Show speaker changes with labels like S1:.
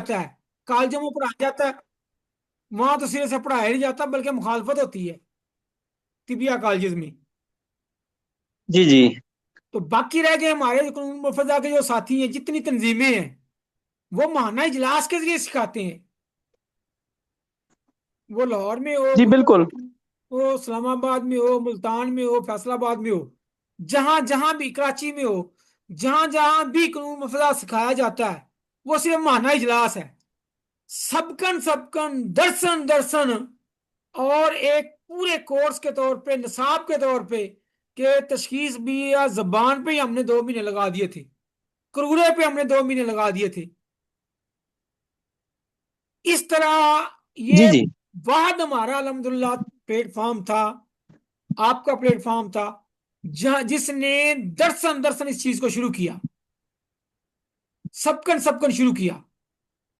S1: जाता है, कॉलेजों में पढ़ाया जाता है। वहां तो सिरे से पढ़ाया नहीं जाता, बल्कि मुखालफत होती है तिबिया कॉलेज में।
S2: जी जी।
S1: तो बाकी रह गए हमारे कानून मुफद्दा के जो साथी हैं, जितनी तंजीमें हैं, वो महाना इजलास के जरिए सिखाते हैं। वो लाहौर में
S2: जी बिल्कुल।
S1: हो इस्लामाबाद में हो, मुल्तान में हो, फैसलाबाद में हो, जहां जहां भी, कराची में हो, जहां जहां भी कानून मुफद्दा सिखाया जाता है, वो सिर्फ महाना इजलास है। सबकन सबकन, दर्सन दर्सन, और एक पूरे कोर्स के तौर पे, निसाब के तौर पे, के तशखीस भी या जबान पे ही हमने 2 महीने लगा दिए थे, करूरे पे हमने 2 महीने लगा दिए थे। इस तरह
S2: जी
S1: ये
S2: जी।
S1: वाद हमारा अल्हम्दुलिल्लाह प्लेटफॉर्म था, आपका प्लेटफॉर्म था, जहां जिसने दर्शन दर्शन इस चीज को शुरू किया, सबकन सबकन शुरू किया।